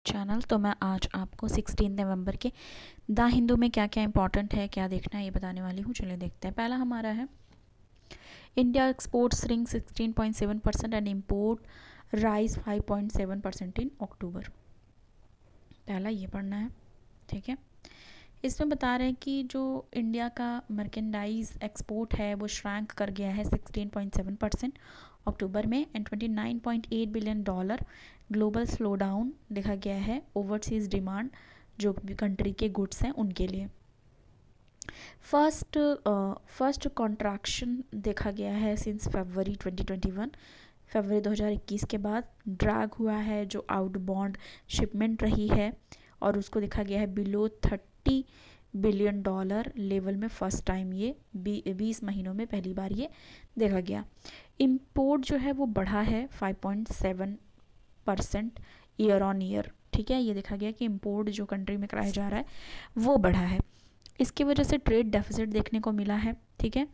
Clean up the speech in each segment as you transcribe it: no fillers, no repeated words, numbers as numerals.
Channel. तो मैं आज आपको 16 नवंबर के द हिंदू में क्या क्या इंपॉर्टेंट है, क्या देखना है, ये बताने वाली हूँ। चलिए देखते हैं। पहला हमारा है India exports ring 16.7% and import rise 5.7% इन अक्टूबर। पहला ये पढ़ना है, ठीक है। इसमें बता रहे हैं कि जो इंडिया का मर्केंडाइज एक्सपोर्ट है वो श्रैंक कर गया है 16.7% अक्टूबर में and $29.8 billion global slow down देखा गया है ओवरसीज डिमांड जो भी कंट्री के गुड्स हैं उनके लिए। फर्स्ट कॉन्ट्रैक्शन देखा गया है सिंस फरवरी 2021, फरवरी 2021 के बाद ड्रैग हुआ है जो आउटबाउंड शिपमेंट रही है और उसको देखा गया है बिलो $30 बिलियन लेवल में। फर्स्ट टाइम ये 20 महीनों में पहली बार ये देखा गया। इंपोर्ट जो है वो बढ़ा है 5.7% ईयर ऑन ईयर, ठीक है। ये देखा गया कि इंपोर्ट जो कंट्री में कराया जा रहा है वो बढ़ा है। इसकी वजह से ट्रेड डेफिसिट देखने को मिला है, ठीक है।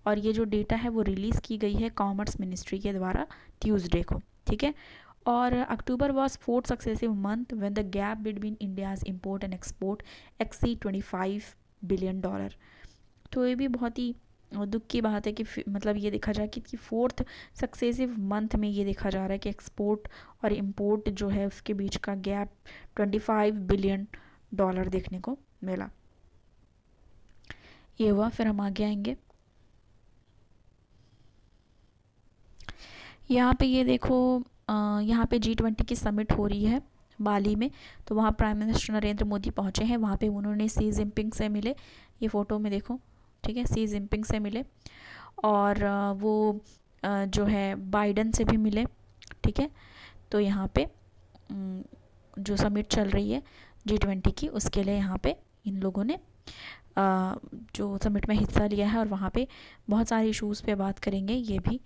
और ये जो डेटा है वो रिलीज़ की गई है कॉमर्स मिनिस्ट्री के द्वारा ट्यूसडे को, ठीक है। और October was fourth successive month when the gap between India's import and export exceed $25 billion. तो ये भी बहुत ही दुख की बात है कि मतलब ये देखा जाए कि फोर्थ सक्सेसिव मंथ में ये देखा जा रहा है कि एक्सपोर्ट और इम्पोर्ट जो है उसके बीच का गैप $25 बिलियन देखने को मिला। ये हुआ। फिर हम आगे आएंगे। यहाँ पे ये देखो, यहाँ पे G20 की समिट हो रही है बाली में। तो वहाँ प्राइम मिनिस्टर नरेंद्र मोदी पहुँचे हैं। वहाँ पे उन्होंने सी जिनपिंग से मिले, ये फ़ोटो में देखो, ठीक है। सी जिनपिंग से मिले और वो जो है बाइडन से भी मिले, ठीक है। तो यहाँ पे जो समिट चल रही है G20 की, उसके लिए यहाँ पे इन लोगों ने जो समिट में हिस्सा लिया है और वहाँ पे बहुत सारे इश्यूज़ पे बात करेंगे, ये भी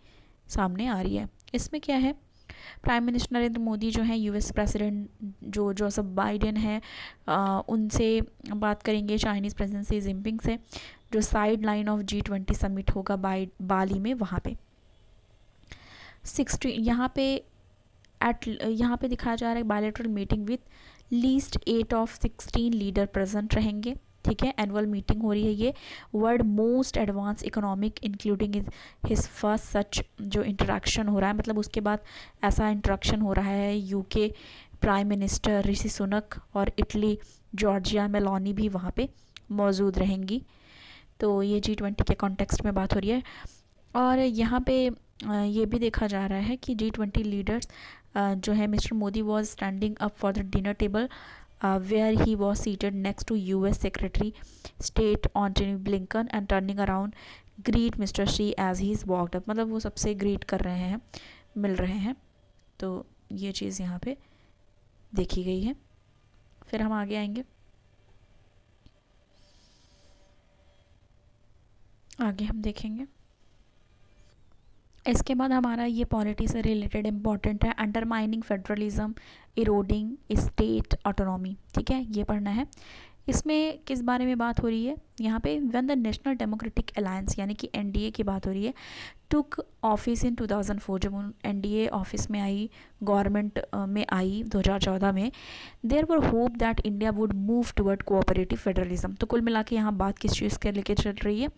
सामने आ रही है। इसमें क्या है, प्राइम मिनिस्टर नरेंद्र मोदी जो है यूएस प्रेसिडेंट जो जोसेफ बाइडेन है उनसे बात करेंगे, चाइनीज़ प्रेसिडेंट शी जिनपिंग से, जो side line of G20 summit होगा बाली में वहाँ पे 60 यहाँ पे दिखाया जा रहा है bilateral meeting with least 8 of 16 leader present रहेंगे, ठीक है। एनुअल मीटिंग हो रही है ये। World most advance economic including his first such जो इंटरेक्शन हो रहा है, मतलब उसके बाद ऐसा इंटरेक्शन हो रहा है। UK prime minister Rishi Sunak और इटली जॉर्जिया मेलोनी भी वहाँ पे मौजूद रहेंगी। तो ये G20 के कॉन्टेक्स्ट में बात हो रही है। और यहाँ पे ये भी देखा जा रहा है कि G20 लीडर्स जो है mister Modi was standing up for the dinner table where he was seated next to US Secretary State Antony Blinken and turning around greet Mr. Xi as he's walked up। मतलब वो सबसे greet कर रहे हैं, मिल रहे हैं। तो ये चीज़ यहाँ पे देखी गई है। फिर हम आगे आएंगे। आगे हम देखेंगे। इसके बाद हमारा ये पॉलिटी से रिलेटेड इम्पॉर्टेंट है, undermining federalism eroding state autonomy, ठीक है। ये पढ़ना है। इसमें किस बारे में बात हो रही है, यहाँ पे when the national democratic alliance यानी कि NDA की बात हो रही है, टुक ऑफिस इन 2004, जब NDA ऑफिस में आई, गवर्नमेंट में आई 2014 में, there were hope that India would move toward cooperative federalism. तो कुल मिला के यहाँ बात किस चीज़ के लेके चल रही है,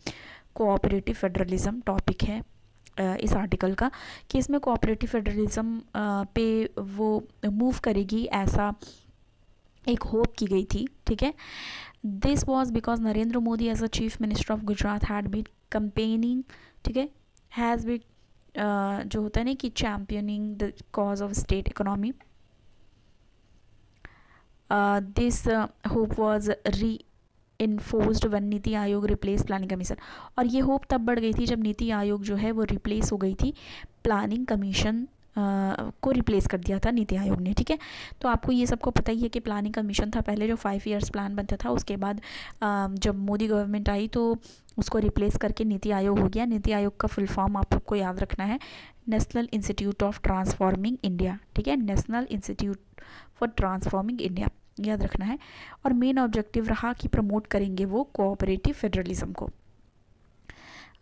कोऑपरेटिव फेडरलिज्म टॉपिक है इस आर्टिकल का, कि इसमें कोऑपरेटिव फेडरलिज्म पे वो मूव करेगी, ऐसा एक होप की गई थी, ठीक है। This was because Narendra Modi as a chief minister of Gujarat had been campaigning, ठीक है, हैज़ बीन जो होता है ना कि championing the cause of state economy. This hope was enforced one NITI Aayog replace planning commission. और ये होप तब बढ़ गई थी जब नीति आयोग जो है वो रिप्लेस हो गई थी, प्लानिंग कमीशन को रिप्लेस कर दिया था नीति आयोग ने, ठीक है। तो आपको ये सबको पता ही है कि प्लानिंग कमीशन था पहले जो 5 ईयर्स प्लान बनता था, उसके बाद जब मोदी गवर्नमेंट आई तो उसको रिप्लेस करके नीति आयोग हो गया। नीति आयोग का फुल फॉर्म आपको याद रखना है, national institute of transforming India, ठीक है, national institute for transforming India, याद रखना है। और मेन ऑब्जेक्टिव रहा कि प्रमोट करेंगे वो कोऑपरेटिव फेडरलिज्म को।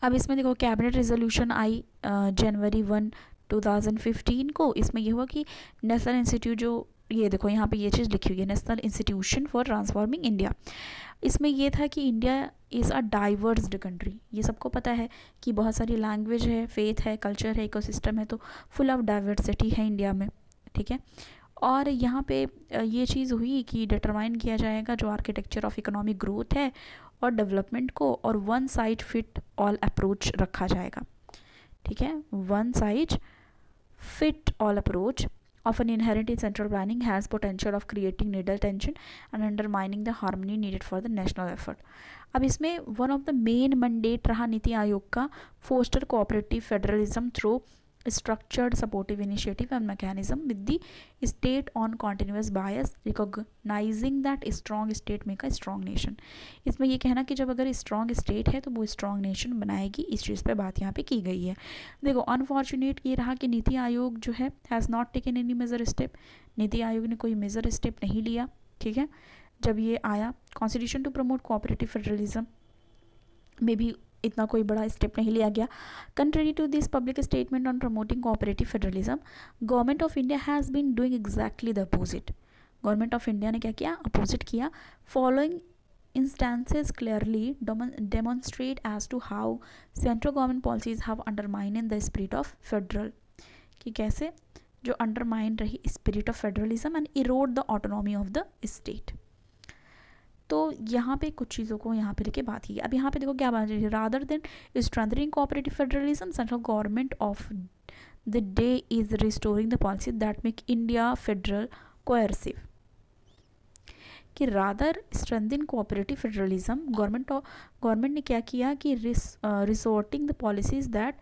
अब इसमें देखो कैबिनेट रेजोल्यूशन आई जनवरी 1, 2015 को। इसमें यह हुआ कि नेशनल इंस्टीट्यूट जो ये देखो यहाँ पे ये चीज़ लिखी हुई है, national institution for transforming India. इसमें ये था कि India is a divorced country, ये सबको पता है कि बहुत सारी लैंग्वेज है, फेथ है, कल्चर है, इकोसिस्टम है, तो फुल ऑफ डाइवर्सिटी है इंडिया में, ठीक है। और यहाँ पे ये चीज़ हुई कि डिटरमाइन किया जाएगा जो आर्किटेक्चर ऑफ इकोनॉमिक ग्रोथ है और डेवलपमेंट को, और one size fit all approach रखा जाएगा, ठीक है। One size fit all approach often inherent in central planning has potential of creating needle tension and undermining the harmony needed for the national effort. अब इसमें one of the main mandate रहा नीति आयोग का foster cooperative federalism through structured supportive initiative and mechanism with the state on continuous bias recognizing that strong state make a strong nation. इसमें ये कहना कि जब अगर स्ट्रॉन्ग स्टेट है तो वो स्ट्रॉन्ग नेशन बनाएगी, इस चीज़ पे बात यहाँ पे की गई है। देखो अनफॉर्चुनेट ये रहा कि नीति आयोग जो है has not taken any major step, NITI Aayog ने कोई मेजर स्टेप नहीं लिया, ठीक है। जब ये आया constitution to promote cooperative federalism में भी इतना कोई बड़ा स्टेप नहीं लिया गया। Country to this public statement on promoting cooperative federalism, government of India has been doing exactly the opposite. Government of India ने क्या किया, अपोजिट किया। Following instances clearly demonstrate as to how central government policies have undermined the spirit of federal, कि कैसे जो undermine रही spirit of federalism and erode the autonomy of the state। तो यहाँ पे कुछ चीज़ों को यहाँ पे लेके बात की। अब यहाँ पे देखो क्या बात है, rather than strengthening cooperative federalism central government of the day is restoring the policy that make India federal coercive, कि rather strengthen cooperative federalism government ने क्या किया कि resorting the policies that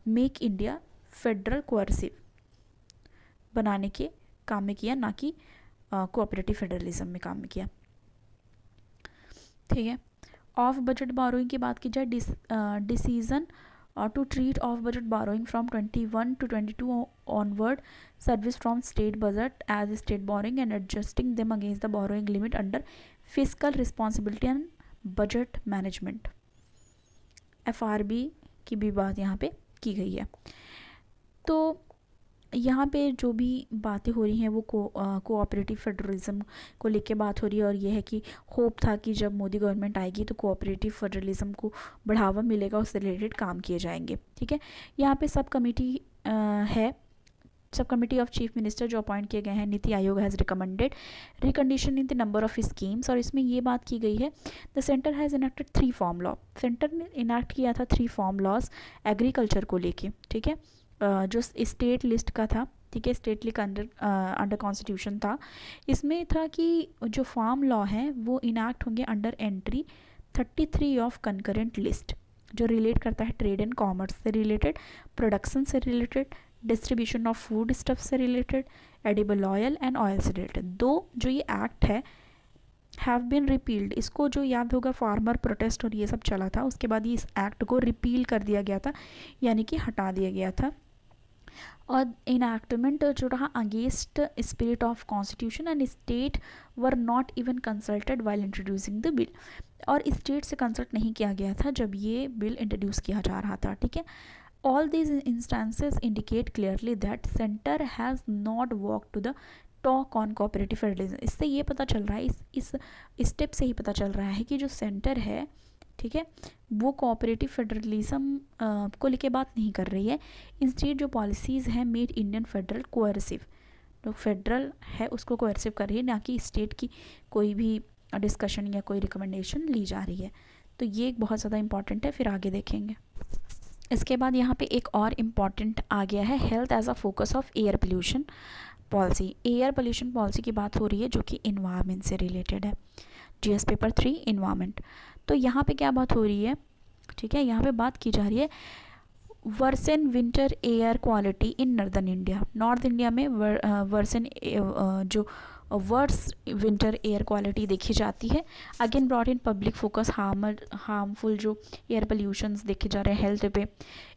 make India federal coercive बनाने के काम में किया, ना कि कोऑपरेटिव फेडरलिज्म में काम में किया, ठीक है। ऑफ बजट बारोइंग की बात की जाए, decision to treat of budget borrowing from 21 to 22 onward service from state budget as state borrowing and adjusting them against the borrowing limit under physical responsibility and budget management, FRB की भी बात यहाँ पे की गई है। तो यहाँ पे जो भी बातें हो रही हैं वो कोऑपरेटिव फेडरलिज्म को लेके बात हो रही है, और ये है कि होप था कि जब मोदी गवर्नमेंट आएगी तो कोऑपरेटिव फेडरलिज्म को बढ़ावा मिलेगा, उससे रिलेटेड काम किए जाएंगे, ठीक है। यहाँ पे सब कमेटी है, sub committee of chief minister जो अपॉइंट किए गए हैं। NITI Aayog has recommended recondition in the number of schemes, और इसमें ये बात की गई है the centre has enacted 3 form law, centre ने इनेक्ट किया था 3 फॉर्म लॉज एग्रीकल्चर को लेके, ठीक है, जो स्टेट लिस्ट का था, ठीक है, स्टेट लिस्ट अंडर कॉन्स्टिट्यूशन था। इसमें था कि जो फार्म लॉ है वो इनैक्ट होंगे under entry 33 of concurrent list, जो रिलेट करता है ट्रेड एंड कॉमर्स से रिलेटेड, प्रोडक्शन से related, distribution of foodstuff से related, edible oil and oil से रिलेटेड। दो जो ये एक्ट है हैव बीन रिपील्ड, इसको जो याद होगा फार्मर प्रोटेस्ट और ये सब चला था, उसके बाद ये इस एक्ट को रिपील कर दिया गया था, यानी कि हटा दिया गया था। और इनएक्टमेंट जो रहा against spirit of constitution and state were not even consulted while introducing the bill, और स्टेट से कंसल्ट नहीं किया गया था जब ये बिल इंट्रोड्यूस किया जा रहा था, ठीक है। All these instances indicate clearly that centre has not walk to the talk on cooperative federalism. इससे ये पता चल रहा है, इस स्टेप से ही पता चल रहा है कि जो सेंटर है, ठीक है, वो कोऑपरेटिव फेडरलिज्म को लेके बात नहीं कर रही है। इंस्टेड जो पॉलिसीज़ हैं मेड इंडियन फेडरल कोएर्सिव, जो फेडरल है उसको कोएर्सिव कर रही है, ना कि स्टेट की कोई भी डिस्कशन या कोई रिकमेंडेशन ली जा रही है। तो ये एक बहुत ज़्यादा इंपॉर्टेंट है, फिर आगे देखेंगे। इसके बाद यहाँ पे एक और इम्पॉर्टेंट आ गया है, health as a focus of air pollution policy. Air pollution policy की बात हो रही है जो कि इन्वायरमेंट से रिलेटेड है, GS पेपर 3 इन्वायरमेंट। तो यहाँ पे क्या बात हो रही है, ठीक है, यहाँ पे बात की जा रही है worsen winter air quality in northern India. North India में वर्सन जो वर्स विंटर एयर क्वालिटी देखी जाती है। Again brought in public focus harmful जो एयर पोल्यूशंस देखे जा रहे हैं हेल्थ पे।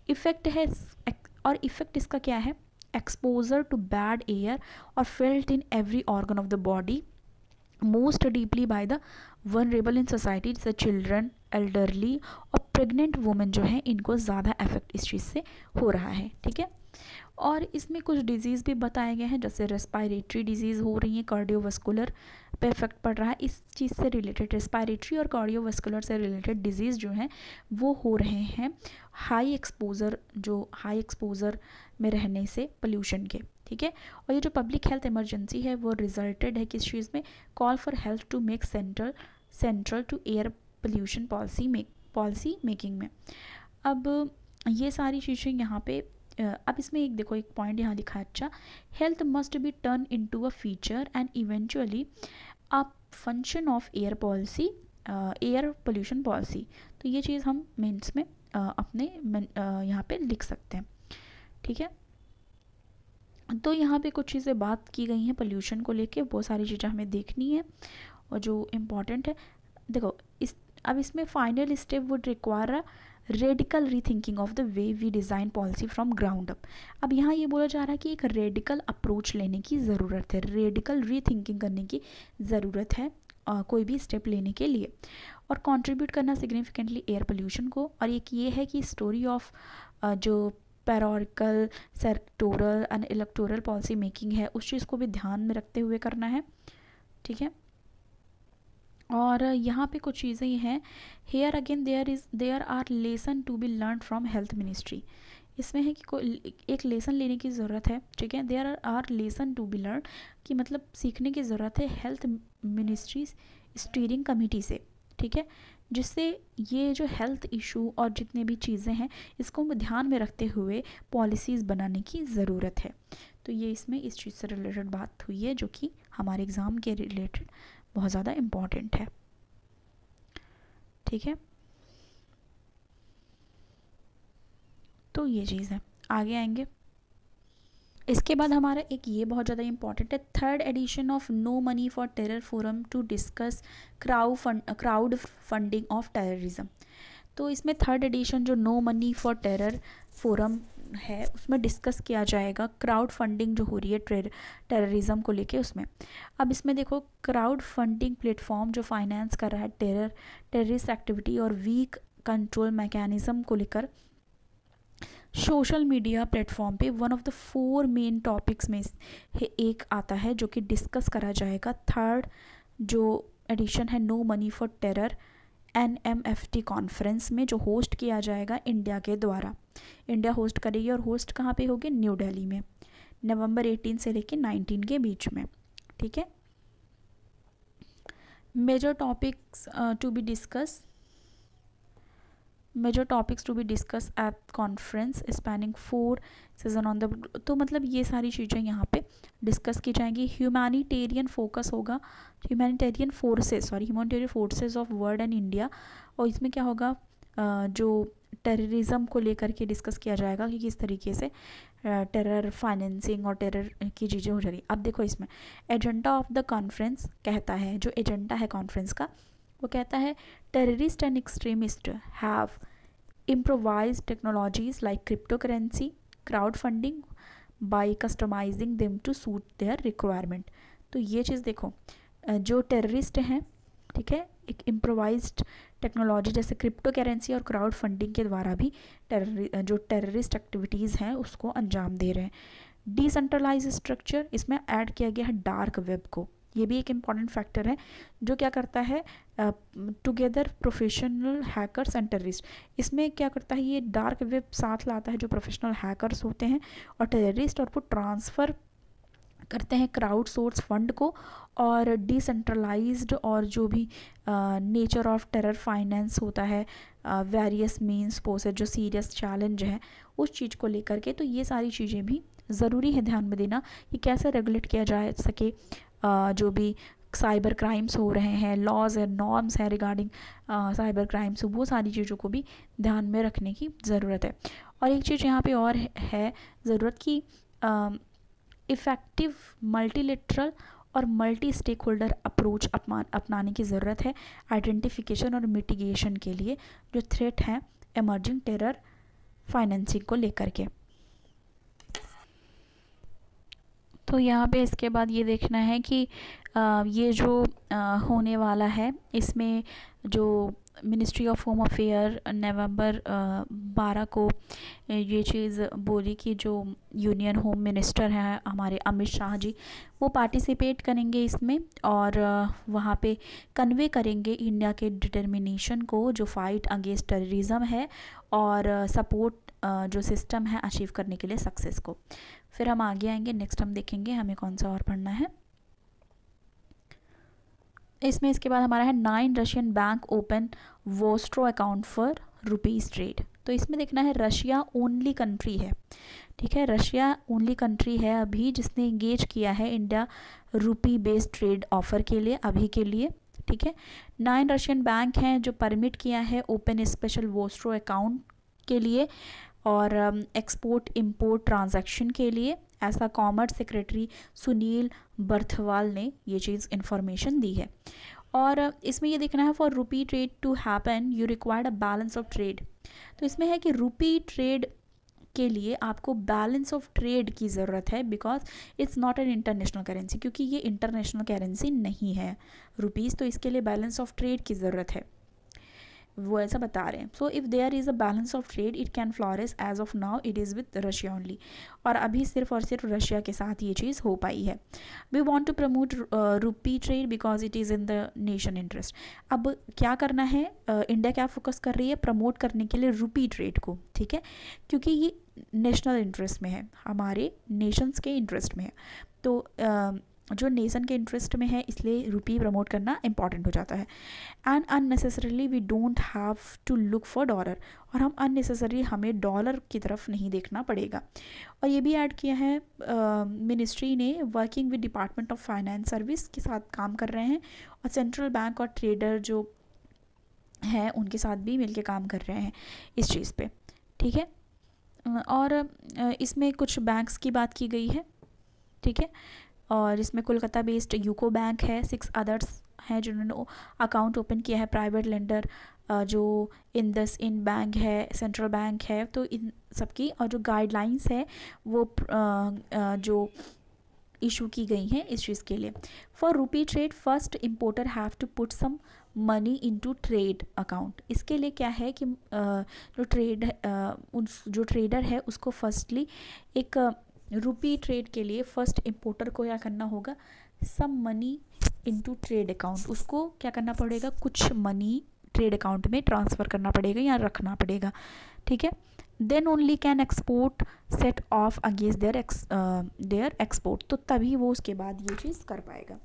इफेक्ट है, और इफेक्ट इसका क्या है, एक्सपोजर टू बैड एयर और felt in every organ of the body most deeply by the vulnerable in society, जैसे चिल्ड्रन, एल्डरली और प्रेग्नेंट वुमेन जो है, इनको ज़्यादा इफेक्ट इस चीज़ से हो रहा है, ठीक है। और इसमें कुछ डिजीज़ भी बताए गए हैं, जैसे रेस्पायरेटरी डिजीज़ हो रही है, कार्डियोवास्कुलर पे इफेक्ट पड़ रहा है, इस चीज़ से रिलेटेड रेस्पायरेटरी और कार्डियोवास्कुलर से रिलेटेड डिजीज़ जो हैं वो हो रहे हैं हाई एक्सपोजर में रहने से पोल्यूशन के, ठीक है। और ये जो पब्लिक हेल्थ इमरजेंसी है वो रिजल्टेड है किस चीज़ में, call for health to make central to air pollution policy making में। अब ये सारी चीज़ें यहाँ पे अब इसमें एक देखो, एक पॉइंट यहाँ लिखा है, अच्छा, health must be turn into a feature and eventually a function of air pollution policy. तो ये चीज़ हम मेंस में अपने यहाँ पे लिख सकते हैं, ठीक है। तो यहाँ पे कुछ चीज़ें बात की गई हैं पोल्यूशन को लेके, वो सारी चीज़ें हमें देखनी है और जो इम्पॉर्टेंट है, देखो अब इसमें final step would require radical rethinking of the way we design policy from ground up. अब यहाँ ये बोला जा रहा है कि एक रेडिकल अप्रोच लेने की ज़रूरत है, रेडिकल रीथिंकिंग करने की ज़रूरत है कोई भी स्टेप लेने के लिए, और कंट्रीब्यूट करना सिग्निफिकेंटली एयर पोल्यूशन को। और एक ये है कि स्टोरी ऑफ जो parochial sectoral and electoral policy making है उस चीज़ को भी ध्यान में रखते हुए करना है, ठीक है। और यहाँ पे कुछ चीज़ें हैं, here again there are lesson to be learn from health ministry. इसमें है कि कोई एक लेसन लेने की ज़रूरत है, ठीक है। There are lesson to be learn कि मतलब सीखने की ज़रूरत है हेल्थ मिनिस्ट्री स्टीयरिंग कमेटी से, ठीक है, जिससे ये जो हेल्थ इशू और जितने भी चीज़ें हैं इसको ध्यान में रखते हुए पॉलिसीज़ बनाने की ज़रूरत है। तो ये इसमें इस चीज़ से रिलेटेड बात हुई है जो कि हमारे एग्ज़ाम के रिलेटेड बहुत ज़्यादा इम्पॉर्टेंट है, ठीक है। तो ये चीज़ है, आगे आएंगे। इसके बाद हमारा एक ये बहुत ज़्यादा इम्पॉर्टेंट है, third edition of no money for terror forum to discuss crowd funding of terrorism. तो इसमें थर्ड एडिशन जो no money for terror forum है उसमें डिस्कस किया जाएगा क्राउड फंडिंग जो हो रही है टेररिज्म को लेके उसमें। अब इसमें देखो, क्राउड फंडिंग प्लेटफॉर्म जो फाइनेंस कर रहा है टेररिस्ट एक्टिविटी और वीक कंट्रोल मैकेनिज्म को लेकर सोशल मीडिया प्लेटफॉर्म पे one of the 4 main topics में एक आता है जो कि डिस्कस करा जाएगा थर्ड जो एडिशन है no money for terror NMFT conference में, जो होस्ट किया जाएगा इंडिया के द्वारा। इंडिया होस्ट करेगी और होस्ट कहाँ पे होगी, न्यू दिल्ली में, नवंबर 18 से लेकर 19 के बीच में, ठीक है। Major topics to be discuss at conference spanning 4 sessions on the, तो मतलब ये सारी चीज़ें यहाँ पे डिस्कस की जाएंगी। ह्यूमैनिटेरियन फोकस होगा, humanitarian forces of world and India, और इसमें क्या होगा, जो टेररिज्म को लेकर के डिस्कस किया जाएगा कि किस तरीके से टेरर फाइनेंसिंग और टेरर की चीज़ें हो जा रही। अब देखो इसमें एजेंडा ऑफ द कॉन्फ्रेंस कहता है, जो एजेंडा है कॉन्फ्रेंस का वो कहता है terrorist and extremist have improvised technologies like cryptocurrency, crowdfunding by customizing them to suit their requirement। तो ये चीज़ देखो, जो टेररिस्ट हैं, ठीक है, एक इम्प्रोवाइज्ड टेक्नोलॉजी जैसे क्रिप्टो करेंसी और क्राउड फंडिंग के द्वारा भी जो टेररिस्ट एक्टिविटीज़ हैं उसको अंजाम दे रहे हैं। डिसेंट्रलाइज स्ट्रक्चर, इसमें ऐड किया गया है डार्क वेब को, ये भी एक इम्पॉर्टेंट फैक्टर है जो क्या करता है, together professional hackers and terrorist. इसमें क्या करता है, ये डार्क वेब साथ लाता है जो प्रोफेशनल हैकर्स होते हैं और टेररिस्ट, और वो ट्रांसफ़र करते हैं क्राउड सोर्स फंड को, और डिसेंट्रलाइज्ड और जो भी नेचर ऑफ टेरर फाइनेंस होता है, वेरियस मीन्स पोसेस, जो सीरियस चैलेंज है उस चीज़ को लेकर के। तो ये सारी चीज़ें भी ज़रूरी है ध्यान में देना कि कैसे रेगुलेट किया जा सके जो भी साइबर क्राइम्स हो रहे हैं, लॉज एंड नॉर्म्स हैं रिगार्डिंग साइबर क्राइम्स, वो सारी चीज़ों को भी ध्यान में रखने की ज़रूरत है। और एक चीज़ यहाँ पे और है ज़रूरत की, इफ़ेक्टिव मल्टीलेटरल और मल्टी स्टेक होल्डर अप्रोच अपनाने की ज़रूरत है आइडेंटिफिकेशन और मिटिगेशन के लिए जो थ्रेट हैं एमर्जिंग टेरर फाइनेंसिंग को लेकर के। तो यहाँ पे इसके बाद ये देखना है कि ये जो होने वाला है इसमें जो मिनिस्ट्री ऑफ होम अफेयर नवंबर 12 को ये चीज़ बोली कि जो यूनियन होम मिनिस्टर हैं हमारे अमित शाह जी, वो पार्टिसिपेट करेंगे इसमें और वहाँ पे कन्वे करेंगे इंडिया के डिटर्मिनेशन को जो फाइट अगेंस्ट टेररिज्म है और सपोर्ट जो सिस्टम है अचीव करने के लिए सक्सेस को। फिर हम आगे आएंगे, नेक्स्ट हम देखेंगे हमें कौन सा और पढ़ना है इसमें। इसके बाद हमारा है 9 Russian bank open vostro account for rupees trade. तो इसमें देखना है रशिया ओनली कंट्री है, ठीक है, रशिया ओनली कंट्री है अभी जिसने इंगेज किया है इंडिया रुपी बेस्ड ट्रेड ऑफर के लिए अभी के लिए, ठीक है। 9 रशियन बैंक हैं जो परमिट किया है ओपन स्पेशल वोस्ट्रो अकाउंट के लिए और एक्सपोर्ट इंपोर्ट ट्रांजैक्शन के लिए, ऐसा कॉमर्स सेक्रेटरी सुनील बर्थवाल ने ये चीज़ इन्फॉर्मेशन दी है। और इसमें ये देखना है for rupee trade to happen you required a balance of trade. तो इसमें है कि रुपी ट्रेड के लिए आपको बैलेंस ऑफ ट्रेड की ज़रूरत है because it's not an international currency, क्योंकि ये इंटरनेशनल करेंसी नहीं है रुपीज़, तो इसके लिए बैलेंस ऑफ ट्रेड की ज़रूरत है, वो ऐसा बता रहे हैं। So if there is a balance of trade it can flourish, as of now it is with Russia only, और अभी सिर्फ और सिर्फ रशिया के साथ ये चीज़ हो पाई है। We want to promote rupee trade because it is in the nation interest. अब क्या करना है, इंडिया क्या फोकस कर रही है, प्रमोट करने के लिए रुपी ट्रेड को, ठीक है, क्योंकि ये नेशनल इंटरेस्ट में है, हमारे नेशंस के इंटरेस्ट में है, तो जो नेशन के इंटरेस्ट में है इसलिए रुपी प्रमोट करना इंपॉर्टेंट हो जाता है। And unnecessarily we don't have to look for dollar, और हम अननेसेसरी हमें डॉलर की तरफ नहीं देखना पड़ेगा। और ये भी ऐड किया है मिनिस्ट्री ने working with department of finance service के साथ काम कर रहे हैं और सेंट्रल बैंक और ट्रेडर जो हैं उनके साथ भी मिलके काम कर रहे हैं इस चीज़ पे, ठीक है। और इसमें कुछ बैंक्स की बात की गई है, ठीक है, और इसमें कोलकाता बेस्ड यूको बैंक है, 6 अदर्स हैं जिन्होंने अकाउंट ओपन किया है, प्राइवेट लेंडर जो इंडस इंड बैंक है, सेंट्रल बैंक है, तो इन सबकी और जो गाइडलाइंस है वो जो इशू की गई हैं इस चीज़ के लिए। For rupee trade first importer have to put some money into trade account. इसके लिए क्या है कि जो ट्रेडर है उसको फर्स्टली एक रुपी ट्रेड के लिए फर्स्ट इम्पोर्टर को क्या करना होगा, some money into trade account, उसको क्या करना पड़ेगा, कुछ मनी ट्रेड अकाउंट में ट्रांसफ़र करना पड़ेगा या रखना पड़ेगा, ठीक है। Then only can export set off against their export, तो तभी वो उसके बाद ये चीज़ कर पाएगा।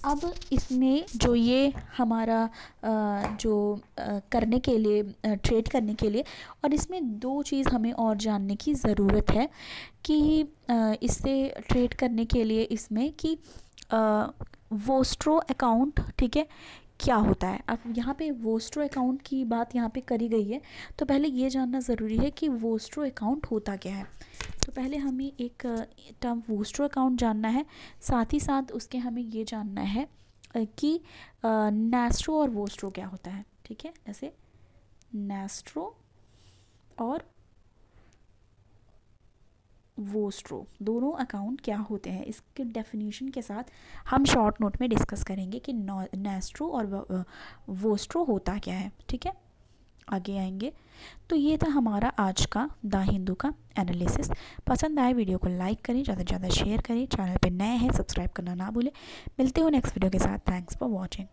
अब इसमें जो ये हमारा करने के लिए ट्रेड करने के लिए, और इसमें 2 चीज़ हमें और जानने की ज़रूरत है कि इससे ट्रेड करने के लिए इसमें कि वोस्ट्रो अकाउंट, ठीक है, क्या होता है। अब यहाँ पे वोस्ट्रो अकाउंट की बात यहाँ पे करी गई है, तो पहले ये जानना ज़रूरी है कि वोस्ट्रो अकाउंट होता क्या है। तो पहले हमें एक टर्म वोस्ट्रो अकाउंट जानना है, साथ ही साथ उसके हमें ये जानना है कि नेस्ट्रो और वोस्ट्रो क्या होता है, ठीक है। जैसे नेस्ट्रो और वोस्ट्रो दोनों अकाउंट क्या होते हैं, इसके डेफिनेशन के साथ हम शॉर्ट नोट में डिस्कस करेंगे कि नेस्ट्रो और वोस्ट्रो होता क्या है, ठीक है, आगे आएंगे। तो ये था हमारा आज का द हिंदू का एनालिसिस। पसंद आए वीडियो को लाइक करें, ज़्यादा से ज़्यादा शेयर करें, चैनल पे नए हैं सब्सक्राइब करना ना भूलें। मिलते हो नेक्स्ट वीडियो के साथ, थैंक्स फॉर वॉचिंग।